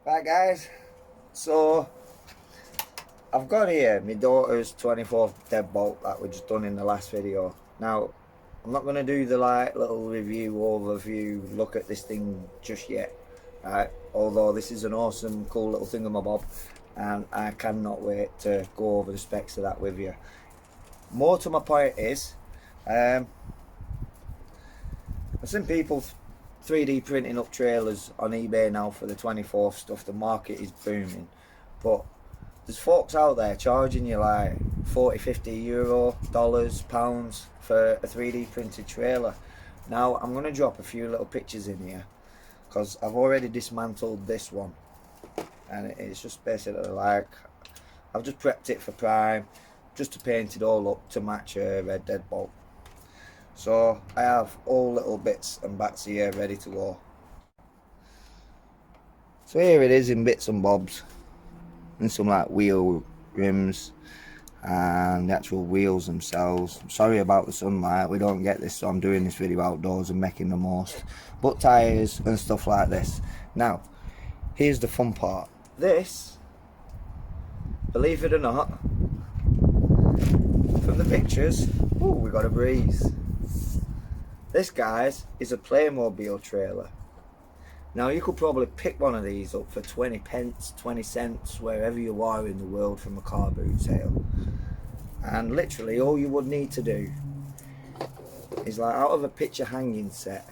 Right guys, so I've got here my daughter's 24th deadbolt that we just done in the last video. Now, I'm not going to do the little review overview look at this thing just yet, right? Although this is an awesome cool little thingamabob and I cannot wait to go over the specs of that with you. More to my point is, I've seen people 3D printing up trailers on eBay now for the 24th stuff. The market is booming, but there's folks out there charging you like 40, 50 euro, dollars, pounds for a 3D printed trailer. Now I'm going to drop a few little pictures in here because I've already dismantled this one and it's just basically like I've just prepped it for prime, just to paint it all up to match a red deadbolt. So I have all little bits and bats here ready to go. So here it is in bits and bobs, and some like wheel rims and the actual wheels themselves. I'm sorry about the sunlight, we don't get this, so I'm doing this video outdoors and making the most. But tyres and stuff like this. Now, here's the fun part. This, believe it or not, from the pictures, ooh, we got a breeze. This, guys, is a Playmobil trailer. Now, you could probably pick one of these up for 20 pence, 20 cents, wherever you are in the world from a car boot sale. And literally, all you would need to do is, like, out of a picture hanging set,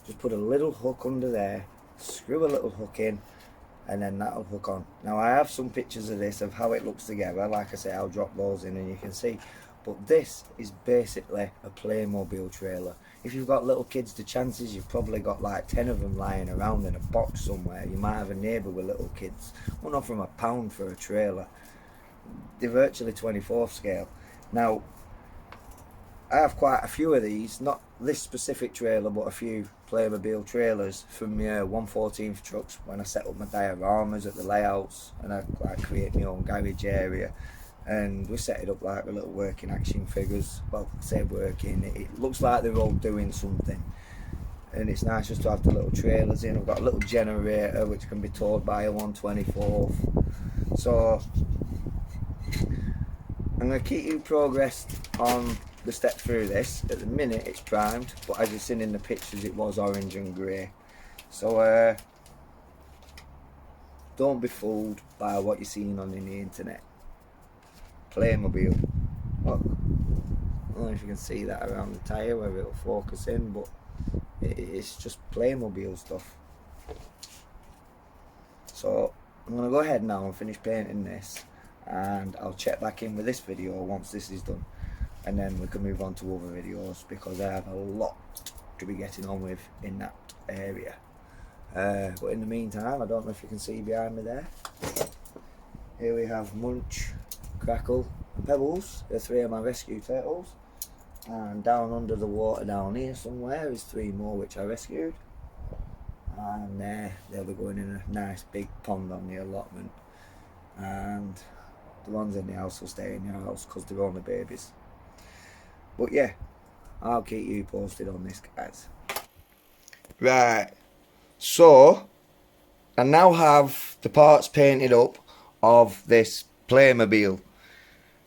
just put a little hook under there, screw a little hook in, and then that'll hook on. Now, I have some pictures of this, of how it looks together. Like I say, I'll drop those in and you can see. But this is basically a Playmobil trailer. If you've got little kids, the chances you've probably got like 10 of them lying around in a box somewhere. You might have a neighbour with little kids. Well, not from £1 for a trailer. They're virtually 24th scale. Now, I have quite a few of these, not this specific trailer, but a few Playmobil trailers from my 1/14 trucks when I set up my dioramas at the layouts and I create my own garage area. And we set it up like with little working action figures. Well, I say working, it looks like they're all doing something. And it's nice just to have the little trailers in. I've got a little generator which can be towed by a 1/24. So I'm going to keep you progressed on the step through this. At the minute it's primed, but as you've seen in the pictures it was orange and grey. So don't be fooled by what you're seeing on the internet. Playmobil. Look, I don't know if you can see that around the tyre where it'll focus in, but it's just Playmobil stuff. So I'm going to go ahead now and finish painting this, and I'll check back in with this video once this is done, and then we can move on to other videos because I have a lot to be getting on with in that area. But in the meantime, I don't know if you can see behind me there, here we have Munch, Crackle and Pebbles. They're 3 of my rescue turtles, and down under the water down here somewhere is 3 more which I rescued, and they'll be going in a nice big pond on the allotment, and the ones in the house will stay in the house because they're only babies. But yeah, I'll keep you posted on this, guys. Right, so I now have the parts painted up of this Playmobil.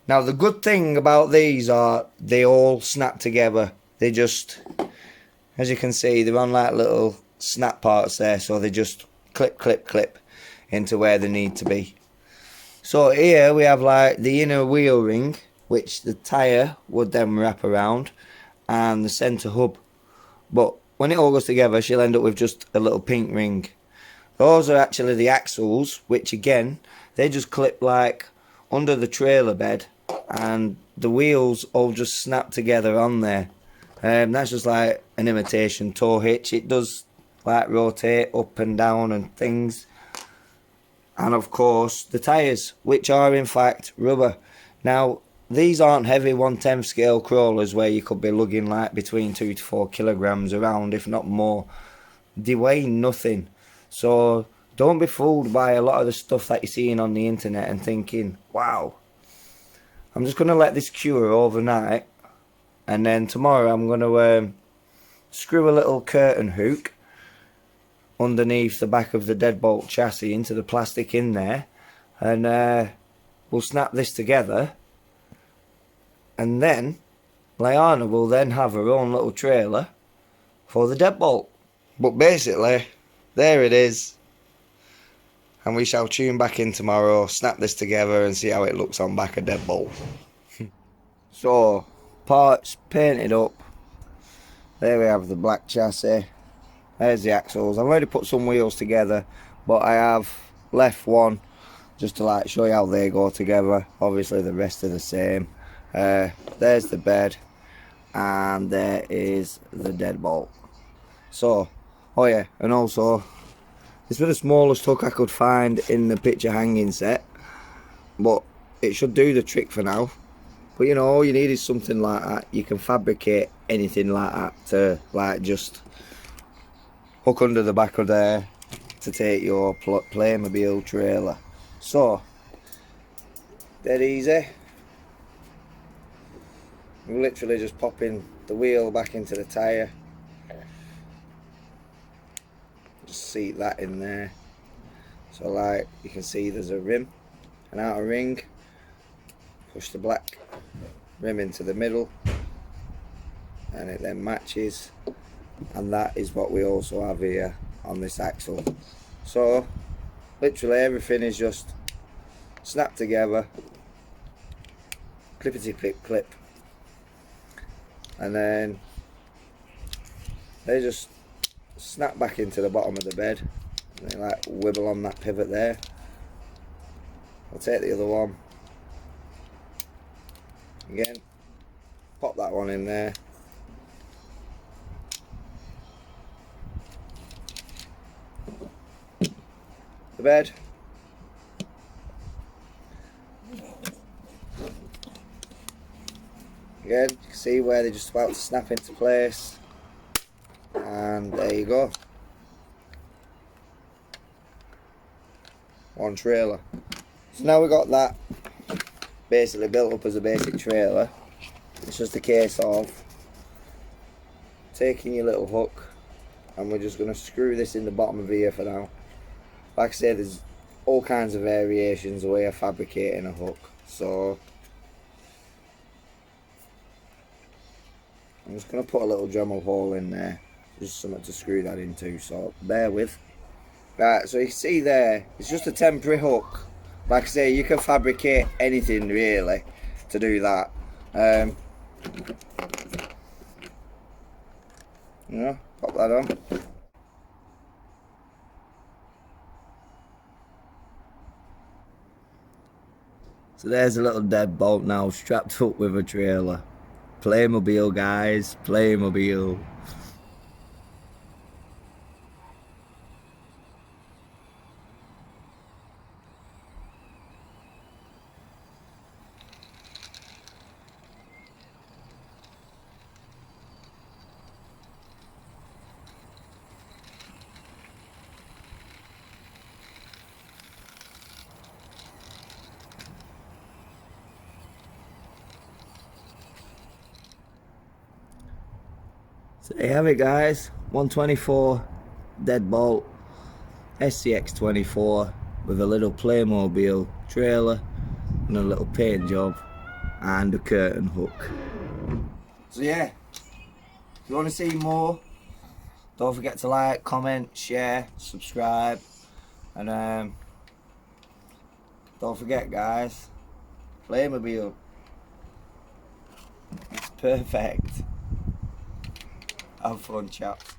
Now the good thing about these are they all snap together. They just, as you can see, they're on like little snap parts there, so they just clip, clip, clip into where they need to be. So here we have like the inner wheel ring, which the tyre would then wrap around, and the centre hub. But when it all goes together, she'll end up with just a little pink ring. Those are actually the axles, which again, they just clip like under the trailer bed, and the wheels all just snap together on there. That's just like an imitation tow hitch. It does like rotate up and down and things. And of course the tyres, which are in fact rubber. Now these aren't heavy 1/10 scale crawlers where you could be lugging like between 2 to 4 kilograms around, if not more. They weigh nothing. So don't be fooled by a lot of the stuff that you're seeing on the internet and thinking, wow, I'm just going to let this cure overnight, and then tomorrow I'm going to screw a little curtain hook underneath the back of the deadbolt chassis into the plastic in there, and we'll snap this together, and then Leyarna will then have her own little trailer for the deadbolt. But basically, there it is, and we shall tune back in tomorrow, snap this together and see how it looks on back of deadbolt. So, parts painted up. There we have the black chassis. There's the axles. I've already put some wheels together, but I have left one just to like show you how they go together. Obviously the rest are the same. There's the bed, and there is the deadbolt. So, oh yeah, and also this was the smallest hook I could find in the picture hanging set, but it should do the trick for now. But you know, all you need is something like that. You can fabricate anything like that to like just hook under the back of there to take your Playmobil trailer. So, dead easy. We're literally just popping the wheel back into the tyre. Just seat that in there. So like you can see there's a rim, an outer ring. Push the black rim into the middle, and it then matches, and that is what we also have here on this axle. So literally everything is just snapped together, clippity clip, and then they just snap back into the bottom of the bed, and they like wibble on that pivot there. I'll take the other one again, pop that one in there, the bed, again you can see where they're just about to snap into place, and there you go, one trailer. So now we got that basically built up as a basic trailer. It's just a case of taking your little hook, and we're just going to screw this in the bottom of here for now. Like I say, there's all kinds of variations of way of fabricating a hook, so I'm just going to put a little Dremel hole in there, just something to screw that into, so bear with. Right, so you can see there, it's just a temporary hook. Like I say, you can fabricate anything really to do that. You know, pop that on. So there's a little deadbolt now strapped up with a trailer. Playmobil, guys, Playmobil. So there you have it, guys. 124 deadbolt Scx24 with a little Playmobil trailer and a little paint job and a curtain hook. So yeah, if you want to see more, don't forget to like, comment, share, subscribe, and don't forget, guys, Playmobil, it's perfect. Have fun, chaps.